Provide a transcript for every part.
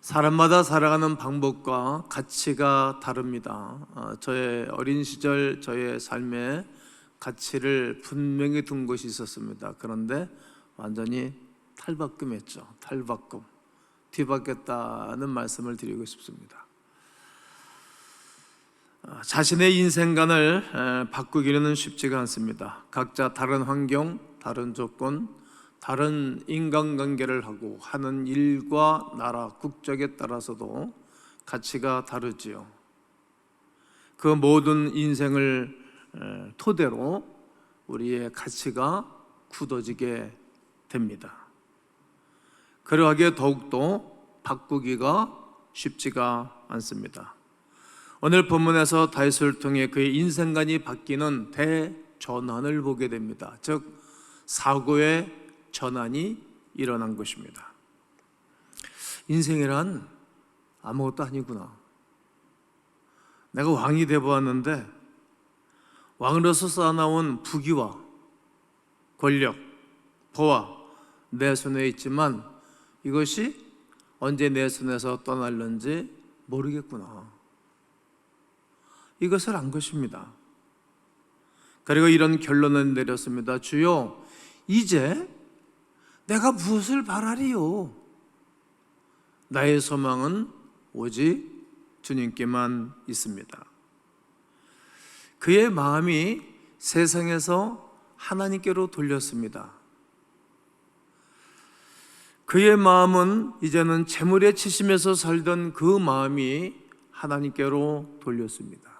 사람마다 살아가는 방법과 가치가 다릅니다. 저의 어린 시절 저의 삶에 가치를 분명히 둔 것이 있었습니다. 그런데 완전히 탈바꿈했죠. 탈바꿈. 뒤바뀌었다는 말씀을 드리고 싶습니다. 자신의 인생관을 바꾸기는 쉽지가 않습니다. 각자 다른 환경, 다른 조건, 다른 인간관계를 하고 하는 일과 나라, 국적에 따라서도 가치가 다르지요. 그 모든 인생을 토대로 우리의 가치가 굳어지게 됩니다. 그러하기에 더욱더 바꾸기가 쉽지가 않습니다. 오늘 본문에서 다윗을 통해 그의 인생관이 바뀌는 대전환을 보게 됩니다. 즉 사고의 전환이 일어난 것입니다. 인생이란 아무것도 아니구나. 내가 왕이 되어보았는데 왕으로서 쌓아나온 부귀와 권력, 부와 내 손에 있지만 이것이 언제 내 손에서 떠날는지 모르겠구나. 이것을 안 것입니다. 그리고 이런 결론을 내렸습니다. 주여, 이제 내가 무엇을 바라리요? 나의 소망은 오직 주님께만 있습니다. 그의 마음이 세상에서 하나님께로 돌렸습니다. 그의 마음은 이제는 재물에 치심에서 살던 그 마음이 하나님께로 돌렸습니다.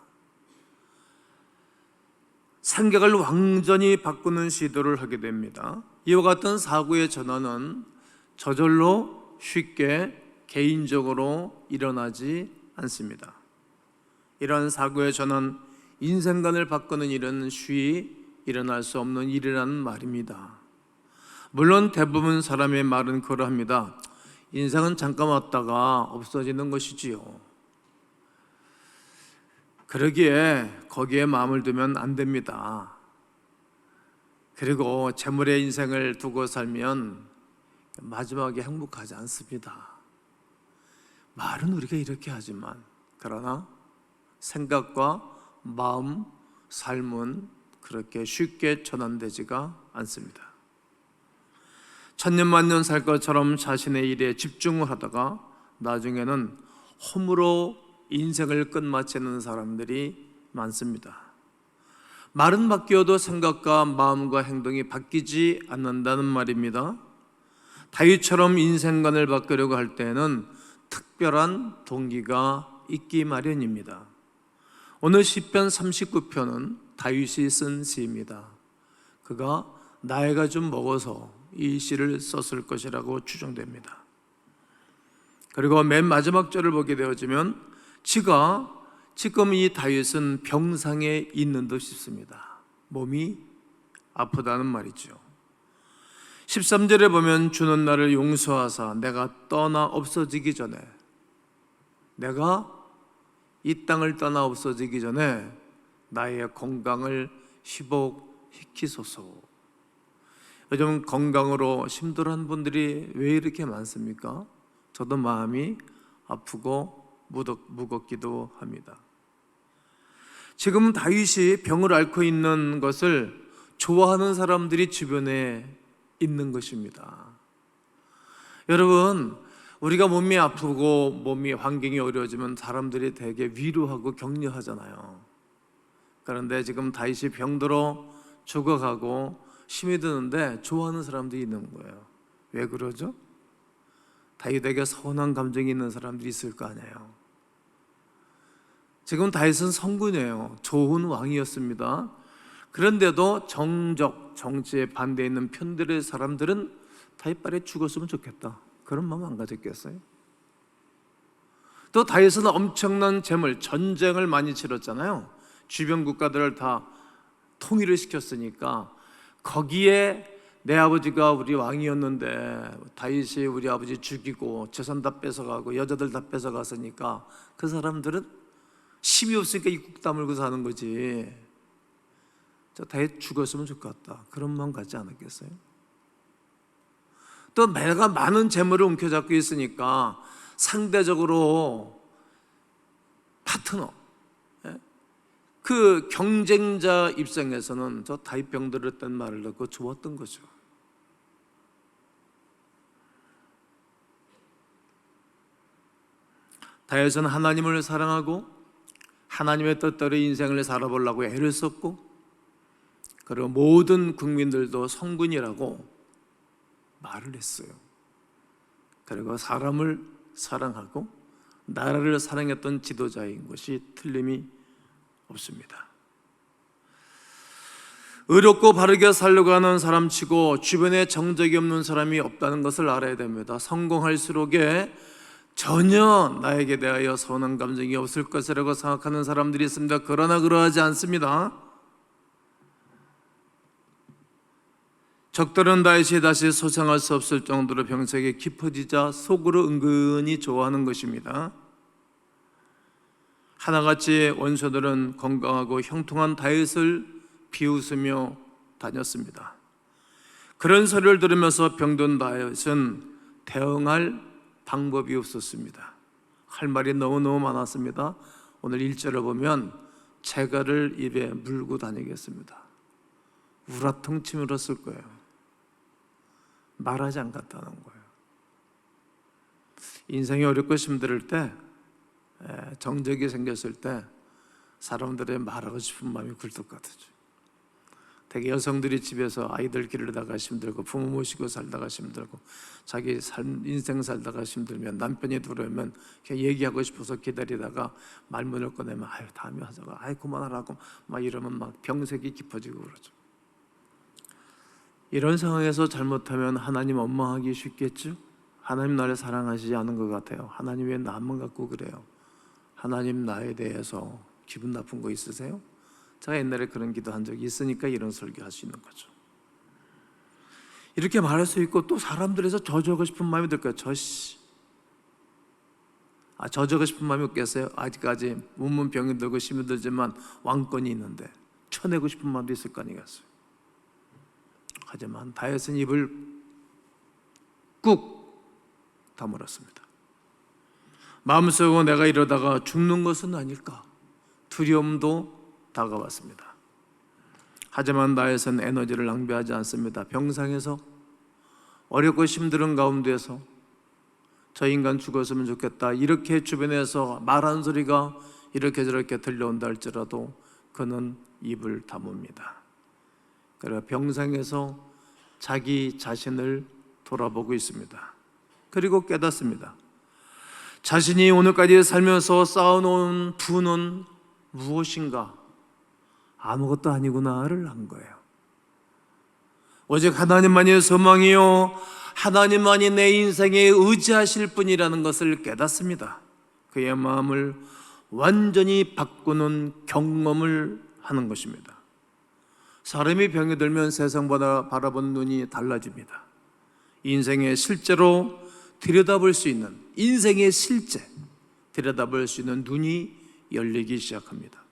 생각을 완전히 바꾸는 시도를 하게 됩니다. 이와 같은 사고의 전환은 저절로 쉽게 개인적으로 일어나지 않습니다. 이러한 사고의 전환, 인생관을 바꾸는 일은 쉬이 일어날 수 없는 일이라는 말입니다. 물론 대부분 사람의 말은 그러합니다. 인생은 잠깐 왔다가 없어지는 것이지요. 그러기에 거기에 마음을 두면 안 됩니다. 그리고 재물의 인생을 두고 살면 마지막에 행복하지 않습니다. 말은 우리가 이렇게 하지만 그러나 생각과 마음, 삶은 그렇게 쉽게 전환되지가 않습니다. 천년만년 살 것처럼 자신의 일에 집중을 하다가 나중에는 홈으로 인생을 끝마치는 사람들이 많습니다. 말은 바뀌어도 생각과 마음과 행동이 바뀌지 않는다는 말입니다. 다윗처럼 인생관을 바꾸려고 할 때는 특별한 동기가 있기 마련입니다. 오늘 시편 39편은 다윗이 쓴 시입니다. 그가 나이가 좀 먹어서 이 시를 썼을 것이라고 추정됩니다. 그리고 맨 마지막 절을 보게 되어지면 지금 이 다윗은 병상에 있는 듯 싶습니다. 몸이 아프다는 말이죠. 13절에 보면 주는 나를 용서하사 내가 떠나 없어지기 전에, 내가 이 땅을 떠나 없어지기 전에 나의 건강을 회복시키소서. 요즘 건강으로 힘들어하는 분들이 왜 이렇게 많습니까? 저도 마음이 아프고 무겁기도 합니다. 지금 다윗이 병을 앓고 있는 것을 좋아하는 사람들이 주변에 있는 것입니다. 여러분, 우리가 몸이 아프고 몸이 환경이 어려워지면 사람들이 되게 위로하고 격려하잖아요. 그런데 지금 다윗이 병들어 죽어가고 힘이 드는데 좋아하는 사람들이 있는 거예요. 왜 그러죠? 다윗에게 서운한 감정이 있는 사람들이 있을 거 아니에요. 지금 다윗은 성군이에요. 좋은 왕이었습니다. 그런데도 정치에 반대해 있는 편들의 사람들은 다윗 빨리 죽었으면 좋겠다, 그런 마음 안 가졌겠어요? 또 다윗은 엄청난 재물, 전쟁을 많이 치렀잖아요. 주변 국가들을 다 통일을 시켰으니까 거기에 내 아버지가 우리 왕이었는데 다윗이 우리 아버지 죽이고 재산 다 뺏어가고 여자들 다 뺏어갔으니까 그 사람들은 힘이 없으니까 입국 다물고 사는 거지. 저 다윗 죽었으면 좋겠다, 그런 마음 갖지 않았겠어요? 또 내가 많은 재물을 움켜잡고 있으니까 상대적으로 파트너, 그 경쟁자 입장에서는 저 다윗병들을 했던 말을 듣고 좋았던 거죠. 다윗은 하나님을 사랑하고 하나님의 뜻대로 인생을 살아보려고 애를 썼고, 그리고 모든 국민들도 성군이라고 말을 했어요. 그리고 사람을 사랑하고 나라를 사랑했던 지도자인 것이 틀림이 없습니다. 의롭고 바르게 살려고 하는 사람치고 주변에 정적이 없는 사람이 없다는 것을 알아야 됩니다. 성공할수록에 전혀 나에게 대하여 선한 감정이 없을 것이라고 생각하는 사람들이 있습니다. 그러나 그러하지 않습니다. 적들은 다윗이 다시 소생할 수 없을 정도로 병색이 깊어지자 속으로 은근히 좋아하는 것입니다. 하나같이 원수들은 건강하고 형통한 다윗을 비웃으며 다녔습니다. 그런 소리를 들으면서 병든 다윗은 대응할 방법이 없었습니다. 할 말이 너무너무 많았습니다. 오늘 1절을 보면 재갈을 입에 물고 다니겠습니다. 우라통치 물었을 거예요. 말하지 않겠다는 거예요. 인생이 어렵고 힘들 때, 정적이 생겼을 때 사람들의 말하고 싶은 마음이 굴뚝같아져. 되게 여성들이 집에서 아이들 기르다가 힘들고 부모 모시고 살다가 힘들고 자기 인생 살다가 힘들면 남편이 들어오면 그냥 얘기하고 싶어서 기다리다가 말문을 꺼내면 아유 다음에 하자고 아유 그만하라고 막 이러면 막 병색이 깊어지고 그러죠. 이런 상황에서 잘못하면 하나님 원망하기 쉽겠죠? 하나님 나를 사랑하시지 않은 것 같아요. 하나님 왜 나만 갖고 그래요? 하나님 나에 대해서 기분 나쁜 거 있으세요? 제가 옛날에 그런 기도한 적이 있으니까 이런 설교할 수 있는 거죠. 이렇게 말할 수 있고 또 사람들에서 저주하고 싶은 마음이 들까요? 저주하고 싶은 마음이 없겠어요? 아직까지 문문병이 들고 힘이 들지만 왕권이 있는데 쳐내고 싶은 마음도 있을 거 아니겠어요? 하지만 다윗은 입을 꾹 다물었습니다. 마음속으로 내가 이러다가 죽는 것은 아닐까 두려움도 다가왔습니다. 하지만 다윗은 에너지를 낭비하지 않습니다. 병상에서 어렵고 힘든 가운데서 저 인간 죽었으면 좋겠다 이렇게 주변에서 말하는 소리가 이렇게 저렇게 들려온다 할지라도 그는 입을 다뭅니다. 그리고 병상에서 자기 자신을 돌아보고 있습니다. 그리고 깨닫습니다. 자신이 오늘까지 살면서 쌓아놓은 부는 무엇인가? 아무것도 아니구나를 한 거예요. 오직 하나님만이 소망이요 하나님만이 내 인생에 의지하실 분이라는 것을 깨닫습니다. 그의 마음을 완전히 바꾸는 경험을 하는 것입니다. 사람이 병이 들면 세상보다 바라보는 눈이 달라집니다. 인생에 실제로 들여다볼 수 있는 인생의 실제 들여다볼 수 있는 눈이 열리기 시작합니다.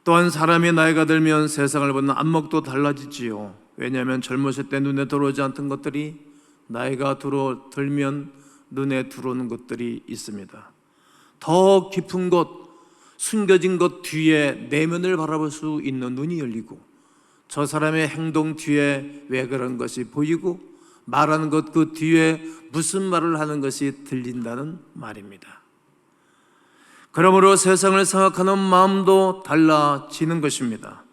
또한 사람이 나이가 들면 세상을 보는 안목도 달라지지요. 왜냐하면 젊었을 때 눈에 들어오지 않던 것들이 나이가 들면 눈에 들어오는 것들이 있습니다. 더 깊은 것, 숨겨진 것 뒤에 내면을 바라볼 수 있는 눈이 열리고 저 사람의 행동 뒤에 왜 그런 것이 보이고 말하는 것 그 뒤에 무슨 말을 하는 것이 들린다는 말입니다. 그러므로 세상을 생각하는 마음도 달라지는 것입니다.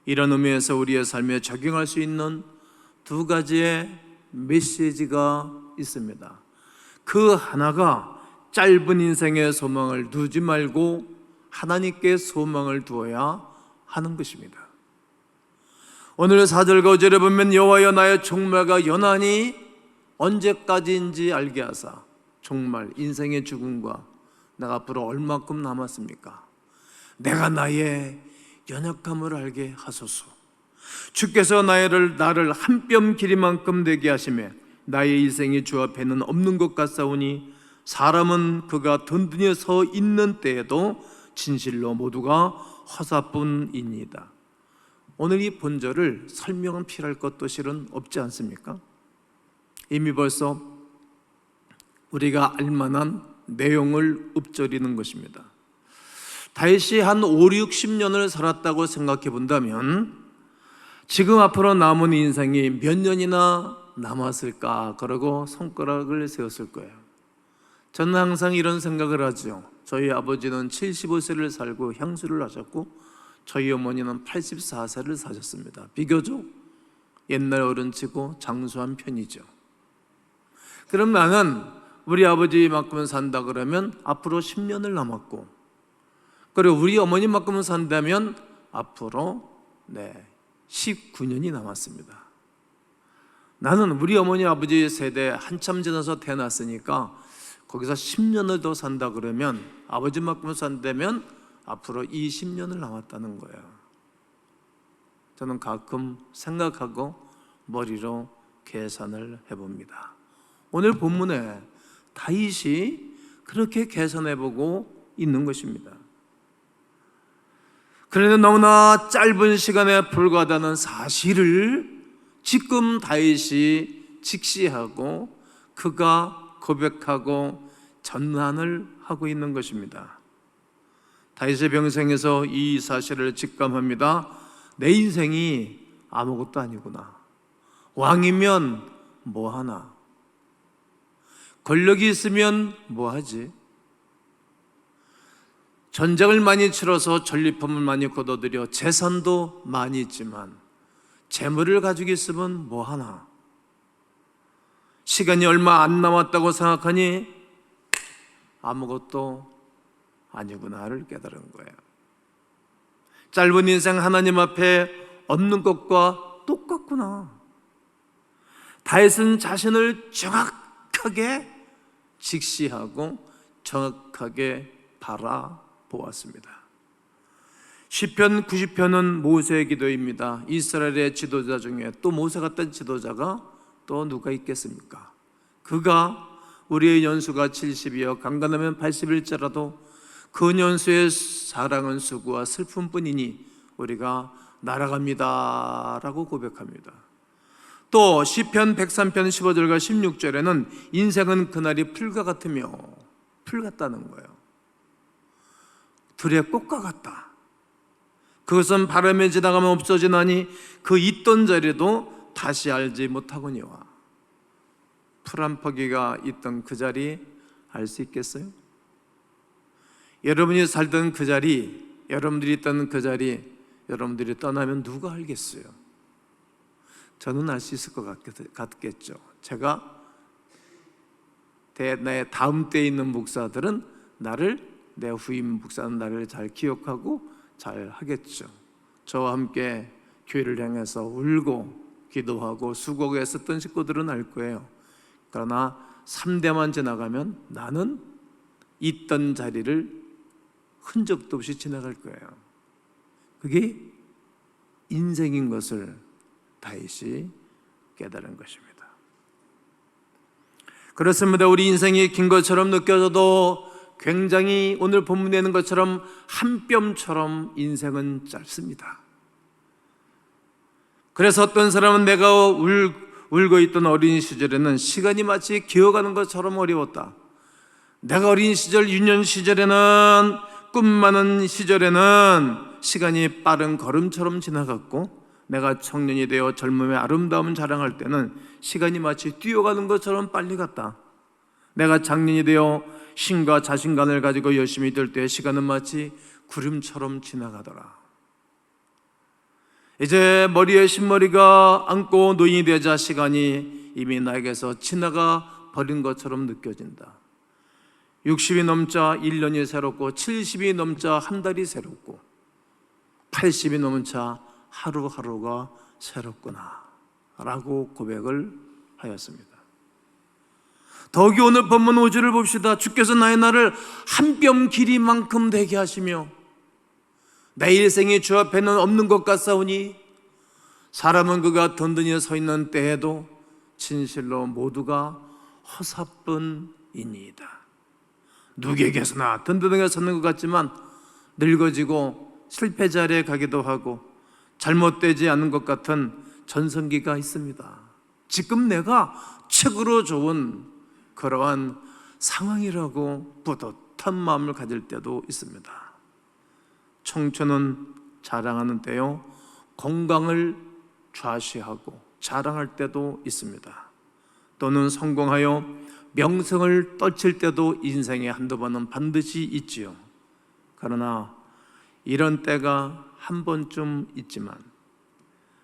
이런 의미에서 우리의 삶에 적용할 수 있는 두 가지의 메시지가 있습니다. 그 하나가 짧은 인생의 소망을 두지 말고 하나님께 소망을 두어야 하는 것입니다. 오늘 4절과 5절에 보면 여호와여 나의 종말과 연한이 언제까지인지 알게 하사. 종말, 인생의 죽음과 내가 앞으로 얼마큼 남았습니까? 내가 나의 연약함을 알게 하소서. 주께서 나를 한 뼘 길이만큼 되게 하시매 나의 인생이 주 앞에는 없는 것 같사오니 사람은 그가 든든히 서 있는 때에도 진실로 모두가 허사뿐이니이다. 오늘 이 본절을 설명은 필요할 것도 실은 없지 않습니까? 이미 벌써 우리가 알만한 내용을 읊조리는 것입니다. 다윗이 한 5, 60년을 살았다고 생각해 본다면 지금 앞으로 남은 인생이 몇 년이나 남았을까? 그러고 손가락을 세웠을 거예요. 저는 항상 이런 생각을 하죠. 저희 아버지는 75세를 살고 향수를 하셨고 저희 어머니는 84세를 사셨습니다. 비교적 옛날 어른치고 장수한 편이죠. 그럼 나는 우리 아버지만큼은 산다 그러면 앞으로 10년을 남았고, 그리고 우리 어머니만큼은 산다면 앞으로 19년이 남았습니다. 나는 우리 어머니 아버지 세대 한참 지나서 태어났으니까 거기서 10년을 더 산다 그러면 아버지만큼 산다면 앞으로 20년을 남았다는 거예요. 저는 가끔 생각하고 머리로 계산을 해봅니다. 오늘 본문에 다윗이 그렇게 계산해보고 있는 것입니다. 그런데 너무나 짧은 시간에 불과하다는 사실을 지금 다윗이 직시하고 그가 고백하고 전환을 하고 있는 것입니다. 다윗의 병생에서 이 사실을 직감합니다. 내 인생이 아무것도 아니구나. 왕이면 뭐하나? 권력이 있으면 뭐하지? 전쟁을 많이 치러서 전리품을 많이 거둬들여 재산도 많이 있지만 재물을 가지고 있으면 뭐하나? 시간이 얼마 안 남았다고 생각하니 아무것도 아니구나를 깨달은 거예요. 짧은 인생 하나님 앞에 없는 것과 똑같구나. 다윗은 자신을 정확하게 직시하고 정확하게 바라보았습니다. 시편 90편은 모세의 기도입니다. 이스라엘의 지도자 중에 또 모세 같은 지도자가 또 누가 있겠습니까? 그가 우리의 연수가 70이여 강간하면 80일자라도 그 연수의 사랑은 수고와 슬픔뿐이니 우리가 날아갑니다 라고 고백합니다. 또 시편 103편 15절과 16절에는 인생은 그날이 풀과 같으며 풀 같다는 거예요. 들의 꽃과 같다. 그것은 바람에 지나가면 없어지나니 그 있던 자리도 다시 알지 못하거니와. 풀 한 포기가 있던 그 자리 알 수 있겠어요? 여러분이 살던 그 자리, 여러분들이 있던 그 자리, 여러분들이 떠나면 누가 알겠어요? 저는 알 수 있을 것 같겠죠. 제가 내 다음 때에 있는 목사들은 내 후임 목사는 나를 잘 기억하고 잘 하겠죠. 저와 함께 교회를 향해서 울고 기도하고 수고하고 했었던 식구들은 알 거예요. 그러나 3대만 지나가면 나는 있던 자리를 흔적도 없이 지나갈 거예요. 그게 인생인 것을 다윗이 깨달은 것입니다. 그렇습니다. 우리 인생이 긴 것처럼 느껴져도 굉장히 오늘 본문에 있는 것처럼 한 뼘처럼 인생은 짧습니다. 그래서 어떤 사람은 내가 울고 있던 어린 시절에는 시간이 마치 기어가는 것처럼 어려웠다. 내가 어린 시절, 유년 시절에는, 꿈 많은 시절에는 시간이 빠른 걸음처럼 지나갔고, 내가 청년이 되어 젊음의 아름다움을 자랑할 때는 시간이 마치 뛰어가는 것처럼 빨리 갔다. 내가 장년이 되어 힘과 자신감을 가지고 열심히 될 때 시간은 마치 구름처럼 지나가더라. 이제 머리에 신머리가 앉고 노인이 되자 시간이 이미 나에게서 지나가 버린 것처럼 느껴진다. 60이 넘자 1년이 새롭고 70이 넘자 한 달이 새롭고 80이 넘은 차 하루하루가 새롭구나 라고 고백을 하였습니다. 더욱이 오늘 본문 5절을 봅시다. 주께서 나의 날을 한 뼘 길이만큼 되게 하시며 내 일생이 주 앞에는 없는 것 같사오니 사람은 그가 든든히 서 있는 때에도 진실로 모두가 허사뿐이니이다. 누구에게서나 든든하게 섰는 것 같지만 늙어지고 실패 자리에 가기도 하고 잘못되지 않은 것 같은 전성기가 있습니다. 지금 내가 최고로 좋은 그러한 상황이라고 뿌듯한 마음을 가질 때도 있습니다. 청춘은 자랑하는 때요, 건강을 좌시하고 자랑할 때도 있습니다. 또는 성공하여 명성을 떨칠 때도 인생에 한두 번은 반드시 있지요. 그러나 이런 때가 한 번쯤 있지만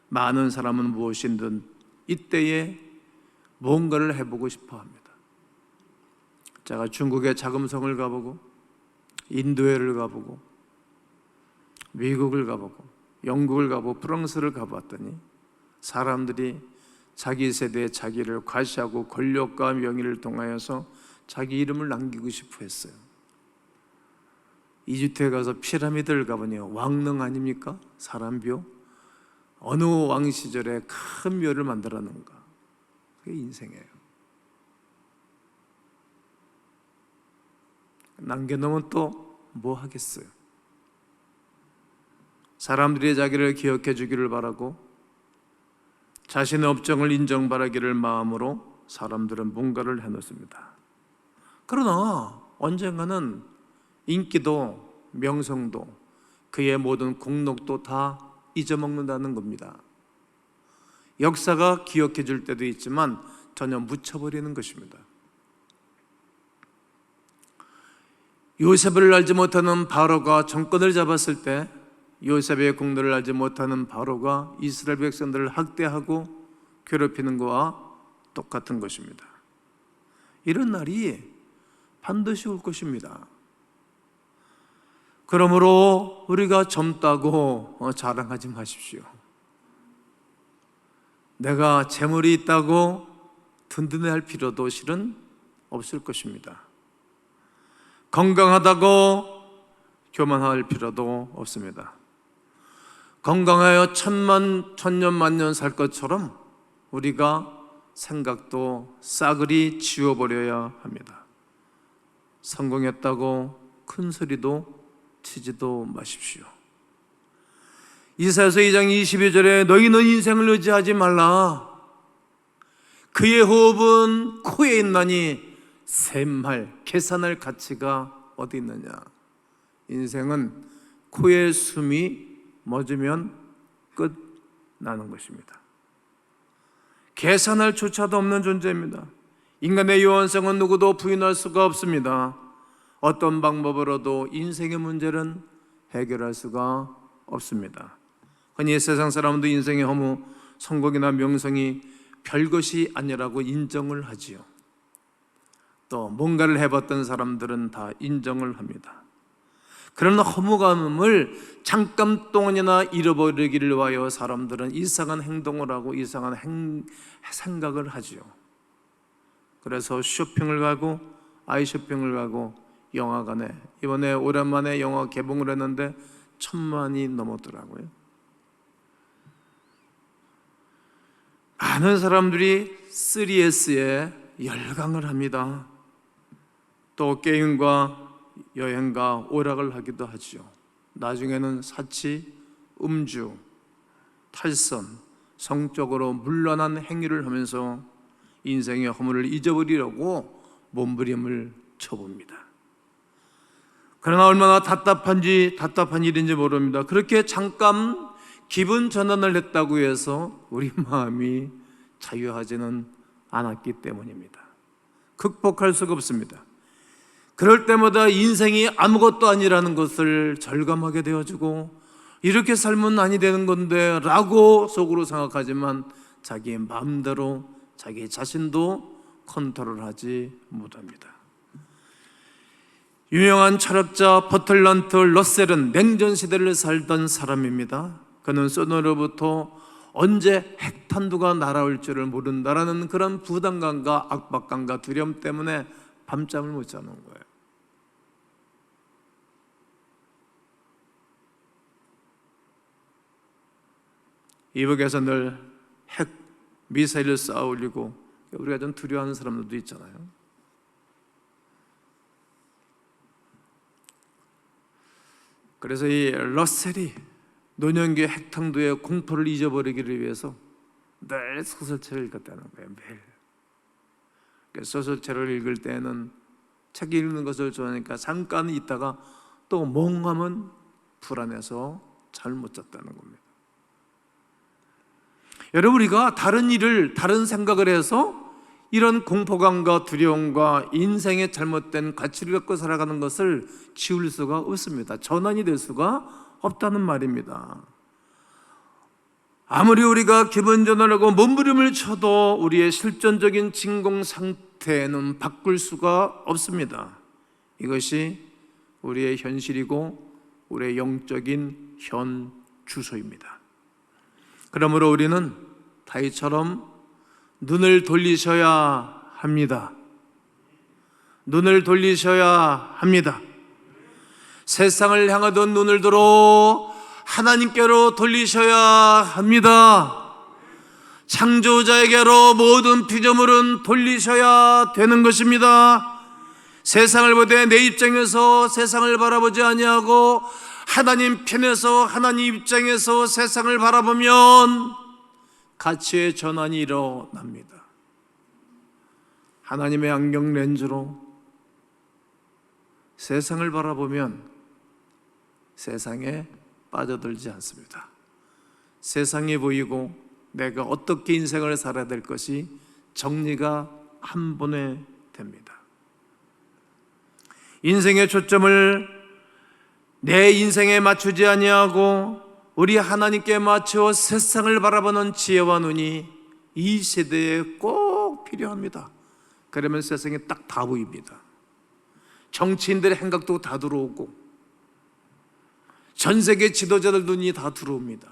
많은 사람은 무엇이든 이때에 뭔가를 해보고 싶어 합니다. 제가 중국의 자금성을 가보고 인도에를 가보고 미국을 가보고 영국을 가보고 프랑스를 가봤더니 사람들이 자기 세대에 자기를 과시하고 권력과 명예를 통하여서 자기 이름을 남기고 싶어 했어요. 이집트에 가서 피라미드를 가보니 왕릉 아닙니까? 사람묘. 어느 왕 시절에 큰 묘를 만들었는가. 그게 인생이에요. 남겨놓으면 또 뭐 하겠어요? 사람들이 자기를 기억해 주기를 바라고 자신의 업적을 인정바라기를 마음으로 사람들은 뭔가를 해놓습니다. 그러나 언젠가는 인기도 명성도 그의 모든 공력도 다 잊어먹는다는 겁니다. 역사가 기억해 줄 때도 있지만 전혀 묻혀버리는 것입니다. 요셉을 알지 못하는 바로가 정권을 잡았을 때 요셉의 공로를 알지 못하는 바로가 이스라엘 백성들을 학대하고 괴롭히는 것과 똑같은 것입니다. 이런 날이 반드시 올 것입니다. 그러므로 우리가 젊다고 자랑하지 마십시오. 내가 재물이 있다고 든든해할 필요도 실은 없을 것입니다. 건강하다고 교만할 필요도 없습니다. 건강하여 천만, 천년, 만년 살 것처럼 우리가 생각도 싸그리 지워버려야 합니다. 성공했다고 큰 소리도 치지도 마십시오. 이사야서 2장 22절에 너희는 인생을 의지하지 말라. 그의 호흡은 코에 있나니 셈할, 계산할 가치가 어디 있느냐. 인생은 코에 숨이 멎으면 끝 나는 것입니다. 계산할 조차도 없는 존재입니다. 인간의 요한성은 누구도 부인할 수가 없습니다. 어떤 방법으로도 인생의 문제는 해결할 수가 없습니다. 흔히 세상 사람도 인생의 허무, 성공이나 명성이 별것이 아니라고 인정을 하지요. 또 뭔가를 해봤던 사람들은 다 인정을 합니다. 그런 허무감을 잠깐 동안이나 잃어버리기를 위하여 사람들은 이상한 행동을 하고 이상한 생각을 하지요. 그래서 쇼핑을 가고 아이 쇼핑을 가고 영화관에, 이번에 오랜만에 영화 개봉을 했는데 1,000만이 넘었더라고요. 많은 사람들이 3S에 열광을 합니다. 또 게임과 여행과 오락을 하기도 하죠. 나중에는 사치, 음주, 탈선, 성적으로 문란한 행위를 하면서 인생의 허물을 잊어버리려고 몸부림을 쳐봅니다. 그러나 얼마나 답답한 일인지 모릅니다. 그렇게 잠깐 기분 전환을 했다고 해서 우리 마음이 자유하지는 않았기 때문입니다. 극복할 수가 없습니다. 그럴 때마다 인생이 아무것도 아니라는 것을 절감하게 되어지고 이렇게 살면 아니 되는 건데 라고 속으로 생각하지만 자기 마음대로 자기 자신도 컨트롤하지 못합니다. 유명한 철학자 버틀란트 러셀은 냉전 시대를 살던 사람입니다. 그는 소련으로부터 언제 핵탄두가 날아올 줄을 모른다라는 그런 부담감과 압박감과 두려움 때문에 밤잠을 못 자는 거예요. 이북에서 늘 핵 미사일을 쏘아 올리고 우리가 좀 두려워하는 사람들도 있잖아요. 그래서 이 러셀이 노년기 핵탄두의 공포를 잊어버리기를 위해서 늘 소설책을 읽었다는 거예요. 매일. 소설책을 읽을 때는 책 읽는 것을 좋아하니까 잠깐 있다가 또 멍하면 불안해서 잠을 못 잤다는 겁니다. 여러분, 우리가 다른 일을, 다른 생각을 해서 이런 공포감과 두려움과 인생의 잘못된 가치를 갖고 살아가는 것을 지울 수가 없습니다. 전환이 될 수가 없다는 말입니다. 아무리 우리가 기분 전환하고 몸부림을 쳐도 우리의 실존적인 진공 상태는 바꿀 수가 없습니다. 이것이 우리의 현실이고 우리의 영적인 현 주소입니다. 그러므로 우리는 다윗처럼 눈을 돌리셔야 합니다. 눈을 돌리셔야 합니다. 세상을 향하던 눈을 들어 하나님께로 돌리셔야 합니다. 창조자에게로 모든 피조물은 돌리셔야 되는 것입니다. 세상을 보되 내 입장에서 세상을 바라보지 아니하고 하나님 편에서, 하나님 입장에서 세상을 바라보면 가치의 전환이 일어납니다. 하나님의 안경 렌즈로 세상을 바라보면 세상에 빠져들지 않습니다. 세상이 보이고 내가 어떻게 인생을 살아야 될 것이 정리가 한 번에 됩니다. 인생의 초점을 내 인생에 맞추지 아니하고 우리 하나님께 맞추어 세상을 바라보는 지혜와 눈이 이 시대에 꼭 필요합니다. 그러면 세상에 딱 다 보입니다. 정치인들의 행각도 다 들어오고 전 세계 지도자들 눈이 다 들어옵니다.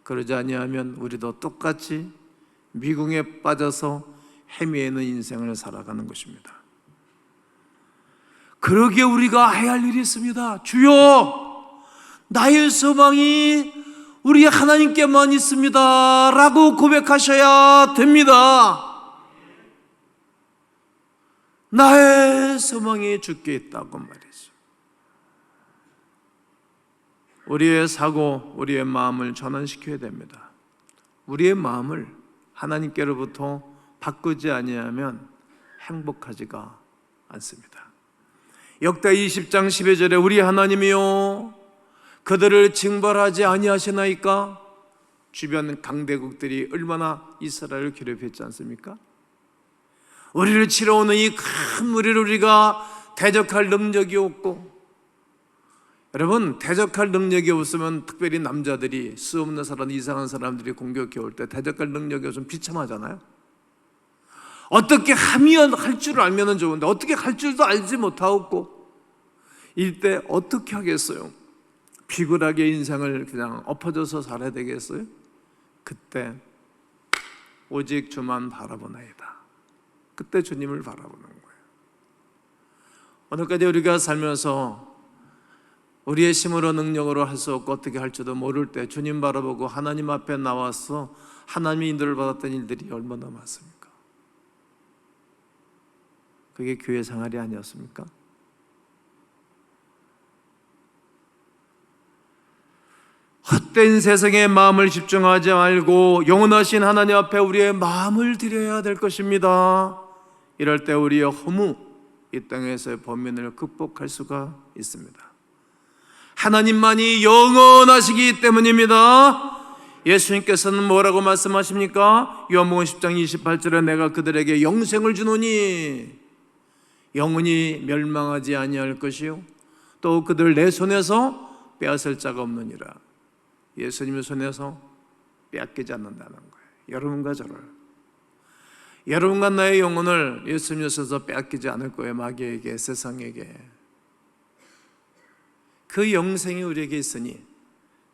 그러지 아니하면 우리도 똑같이 미궁에 빠져서 헤매는 인생을 살아가는 것입니다. 그러기에 우리가 해야 할 일이 있습니다. 주여, 나의 소망이 우리 하나님께만 있습니다 라고 고백하셔야 됩니다. 나의 소망이 주께 있다고 말이죠. 우리의 사고, 우리의 마음을 전환시켜야 됩니다. 우리의 마음을 하나님께로부터 바꾸지 아니하면 행복하지가 않습니다. 역대 20장 12절에 우리 하나님이요 그들을 징벌하지 아니하시나이까? 주변 강대국들이 얼마나 이스라엘을 괴롭혔지 않습니까? 우리를 치러오는 이 큰 무리를 우리가 대적할 능력이 없고, 여러분, 대적할 능력이 없으면 특별히 남자들이 수 없는 사람, 이상한 사람들이 공격해 올 때 대적할 능력이 없으면 비참하잖아요. 어떻게 하면 할 줄 알면 좋은데 어떻게 할 줄도 알지 못하고 이때 어떻게 하겠어요? 비굴하게 인생을 그냥 엎어져서 살아야 되겠어요? 그때 오직 주만 바라보나이다. 그때 주님을 바라보는 거예요. 오늘까지 우리가 살면서 우리의 힘으로 능력으로 할 수 없고 어떻게 할지도 모를 때 주님 바라보고 하나님 앞에 나와서 하나님의 인도를 받았던 일들이 얼마나 많습니까? 그게 교회 생활이 아니었습니까? 헛된 세상에 마음을 집중하지 말고 영원하신 하나님 앞에 우리의 마음을 드려야 될 것입니다. 이럴 때 우리의 허무, 이 땅에서의 범민을 극복할 수가 있습니다. 하나님만이 영원하시기 때문입니다. 예수님께서는 뭐라고 말씀하십니까? 요한복음 10장 28절에 내가 그들에게 영생을 주노니 영원히 멸망하지 아니할 것이요 또 그들 내 손에서 빼앗을 자가 없느니라. 예수님의 손에서 빼앗기지 않는다는 거예요. 여러분과 저를, 여러분과 나의 영혼을 예수님의 손에서 빼앗기지 않을 거예요. 마귀에게, 세상에게. 그 영생이 우리에게 있으니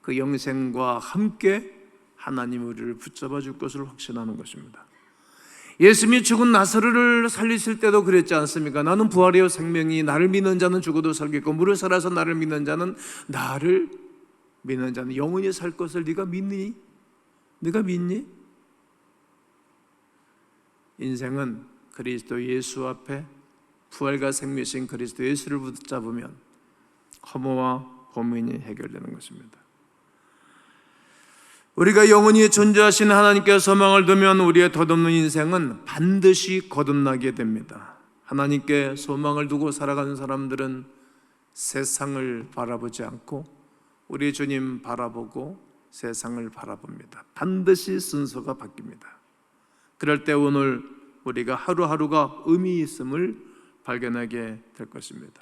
그 영생과 함께 하나님 우리를 붙잡아 줄 것을 확신하는 것입니다. 예수님이 죽은 나사로를 살리실 때도 그랬지 않습니까? 나는 부활이요 생명이 나를 믿는 자는 죽어도 살겠고 무릇 살아서 나를 믿는 자는 영원히 살 것을 네가 믿니? 네가 믿니? 인생은 그리스도 예수 앞에 부활과 생명이신 그리스도 예수를 붙잡으면 허무와 고민이 해결되는 것입니다. 우리가 영원히 존재하신 하나님께 소망을 두면 우리의 덧없는 인생은 반드시 거듭나게 됩니다. 하나님께 소망을 두고 살아가는 사람들은 세상을 바라보지 않고 우리 주님 바라보고 세상을 바라봅니다. 반드시 순서가 바뀝니다. 그럴 때 오늘 우리가 하루하루가 의미 있음을 발견하게 될 것입니다.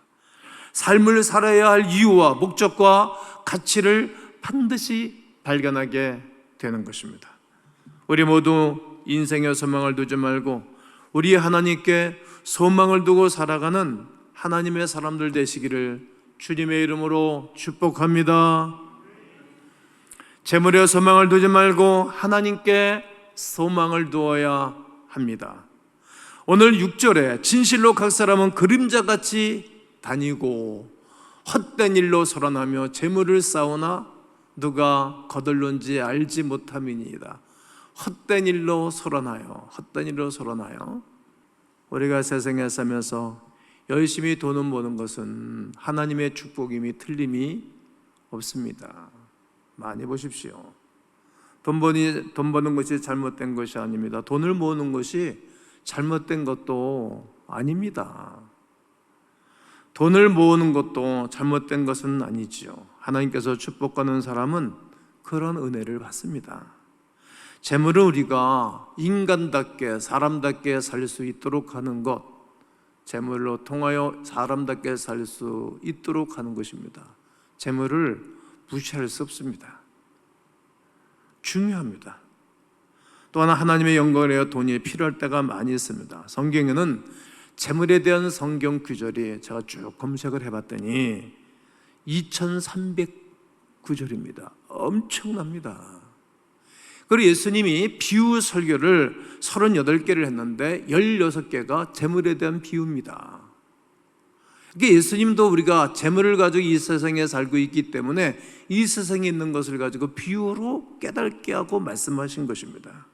삶을 살아야 할 이유와 목적과 가치를 반드시 발견하게 되는 것입니다. 우리 모두 인생의 소망을 두지 말고 우리 하나님께 소망을 두고 살아가는 하나님의 사람들 되시기를 주님의 이름으로 축복합니다. 재물의 소망을 두지 말고 하나님께 소망을 두어야 합니다. 오늘 6절에 진실로 각 사람은 그림자같이 다니고 헛된 일로 소란하며 재물을 쌓으나 누가 거들는지 알지 못함이니이다. 헛된 일로 소란하여, 헛된 일로 소란하여. 우리가 세상에 살면서 열심히 돈을 버는 것은 하나님의 축복임이 틀림이 없습니다. 많이 보십시오. 돈 버는 것이 잘못된 것이 아닙니다. 돈을 모으는 것이 잘못된 것도 아닙니다. 돈을 모으는 것도 잘못된 것은 아니지요. 하나님께서 축복하는 사람은 그런 은혜를 받습니다. 재물을 우리가 인간답게 사람답게 살 수 있도록 하는 것, 재물로 통하여 사람답게 살 수 있도록 하는 것입니다. 재물을 무시할 수 없습니다. 중요합니다. 또 하나 하나님의 영광을 위하여 돈이 필요할 때가 많이 있습니다. 성경에는 재물에 대한 성경 구절이 제가 쭉 검색을 해봤더니 2300구절입니다. 엄청납니다. 그리고 예수님이 비유 설교를 38개를 했는데 16개가 재물에 대한 비유입니다. 그러니까 예수님도 우리가 재물을 가지고 이 세상에 살고 있기 때문에 이 세상에 있는 것을 가지고 비유로 깨닫게 하고 말씀하신 것입니다.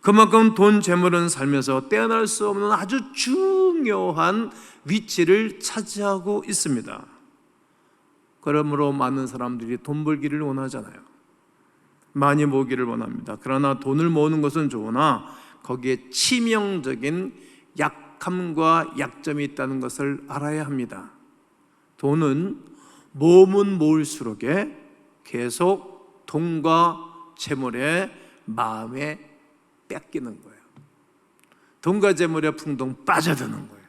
그만큼 돈, 재물은 살면서 떼어날 수 없는 아주 중요한 위치를 차지하고 있습니다. 그러므로 많은 사람들이 돈 벌기를 원하잖아요. 많이 모으기를 원합니다. 그러나 돈을 모으는 것은 좋으나 거기에 치명적인 약함과 약점이 있다는 것을 알아야 합니다. 돈은 모으면 모을수록에 계속 돈과 재물의 마음에 뺏기는 거예요. 돈과 재물의 풍동 빠져드는 거예요.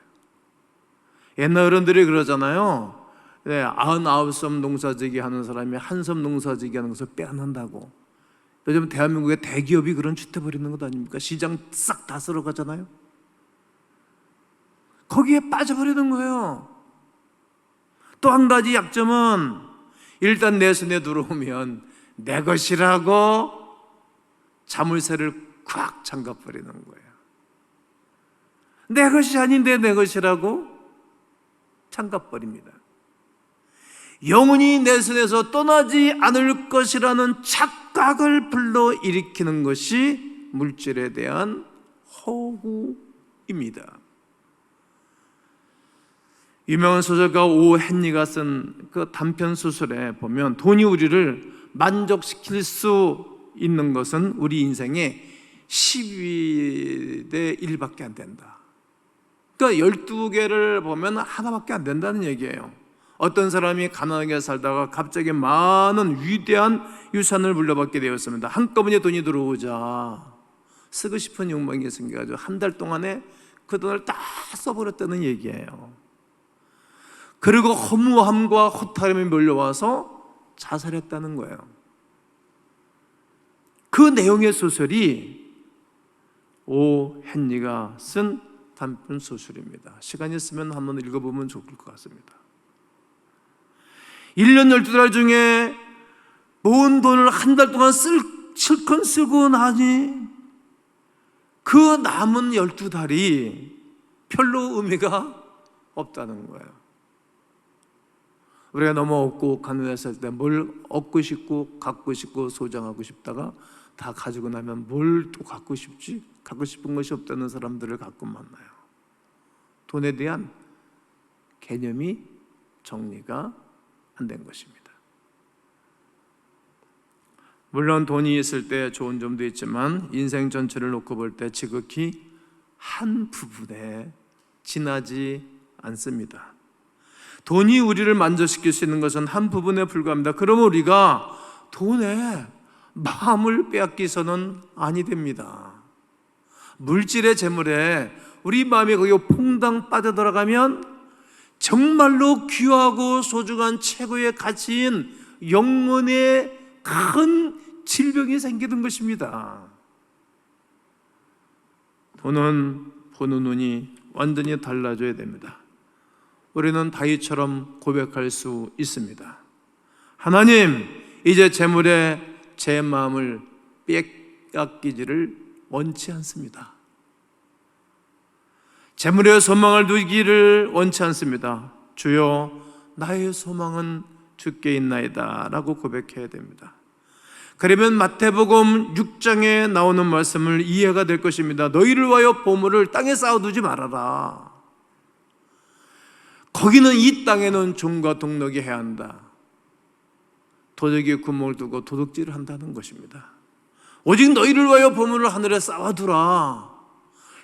옛날 어른들이 그러잖아요. 99섬 농사지기 하는 사람이 한 섬 농사지기 하는 것을 빼앗는다고. 요즘 대한민국의 대기업이 그런 짓 해버리는 것 아닙니까? 시장 싹 다 쓸어가잖아요. 거기에 빠져버리는 거예요. 또 한 가지 약점은 일단 내 손에 들어오면 내 것이라고 자물쇠를 콱 잠가버리는 거예요. 내 것이 아닌데 내 것이라고 잠가버립니다. 영원히 내 손에서 떠나지 않을 것이라는 착각을 불러일으키는 것이 물질에 대한 허구입니다. 유명한 소설가 오 헨리가 쓴 그 단편 소설에 보면 돈이 우리를 만족시킬 수 있는 것은 우리 인생의 12대 1밖에 안 된다. 그러니까 12개를 보면 하나밖에 안 된다는 얘기예요. 어떤 사람이 가난하게 살다가 갑자기 많은 위대한 유산을 물려받게 되었습니다. 한꺼번에 돈이 들어오자 쓰고 싶은 욕망이 생겨가지고 한 달 동안에 그 돈을 다 써버렸다는 얘기예요. 그리고 허무함과 허탈함이 몰려와서 자살했다는 거예요. 그 내용의 소설이 오 헨리가 쓴 단편 소설입니다. 시간이 있으면 한번 읽어보면 좋을 것 같습니다. 1년 12달 중에 모은 돈을 한 달 동안 실컷 쓰고 나니 그 남은 12달이 별로 의미가 없다는 거예요. 우리가 너무 얻고 가난했을 때 뭘 얻고 싶고 갖고 싶고 소장하고 싶다가 다 가지고 나면 뭘 또 갖고 싶지? 갖고 싶은 것이 없다는 사람들을 가끔 만나요. 돈에 대한 개념이 정리가 안 된 것입니다. 물론 돈이 있을 때 좋은 점도 있지만 인생 전체를 놓고 볼 때 지극히 한 부분에 지나지 않습니다. 돈이 우리를 만족시킬 수 있는 것은 한 부분에 불과합니다. 그러면 우리가 돈에 마음을 빼앗기서는 아니 됩니다. 물질의 재물에 우리 마음이 거기에 퐁당 빠져들어가면 정말로 귀하고 소중한 최고의 가치인 영혼의 큰 질병이 생기는 것입니다. 돈은 보는 눈이 완전히 달라져야 됩니다. 우리는 다윗처럼 고백할 수 있습니다. 하나님, 이제 재물에 제 마음을 빼앗기지를 원치 않습니다. 재물에 소망을 두기를 원치 않습니다. 주여, 나의 소망은 주께 있나이다 라고 고백해야 됩니다. 그러면 마태복음 6장에 나오는 말씀을 이해가 될 것입니다. 너희를 위하여 보물을 땅에 쌓아두지 말아라. 거기는 이 땅에는 종과 동록이 해야 한다. 도적이 구멍을 두고 도둑질을 한다는 것입니다. 오직 너희를 위하여 보물을 하늘에 쌓아두라.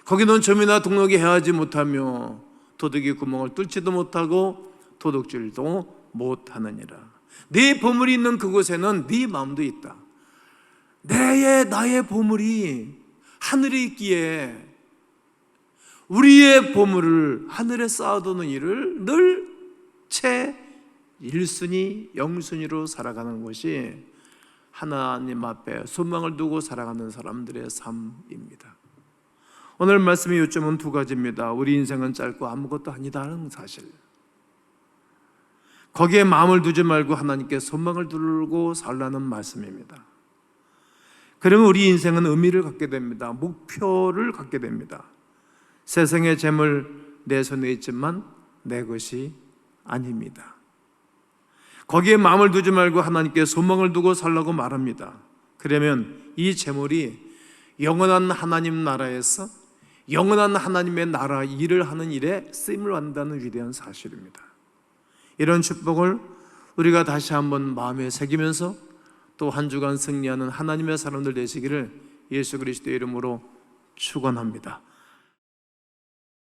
거기는 점이나 동록이 해하지 못하며 도둑이 구멍을 뚫지도 못하고 도둑질도 못하느니라. 네 보물이 있는 그곳에는 네 마음도 있다. 나의 보물이 하늘에 있기에 우리의 보물을 하늘에 쌓아두는 일을 늘 채 1순위, 0순위로 살아가는 것이 하나님 앞에 소망을 두고 살아가는 사람들의 삶입니다. 오늘 말씀의 요점은 두 가지입니다. 우리 인생은 짧고 아무것도 아니다는 사실, 거기에 마음을 두지 말고 하나님께 소망을 두고 살라는 말씀입니다. 그러면 우리 인생은 의미를 갖게 됩니다. 목표를 갖게 됩니다. 세상의 재물 내 손에 있지만 내 것이 아닙니다. 거기에 마음을 두지 말고 하나님께 소망을 두고 살라고 말합니다. 그러면 이 재물이 영원한 하나님 나라에서 영원한 하나님의 나라 일을 하는 일에 쓰임을 받는다는 위대한 사실입니다. 이런 축복을 우리가 다시 한번 마음에 새기면서 또 한 주간 승리하는 하나님의 사람들 되시기를 예수 그리스도의 이름으로 축원합니다.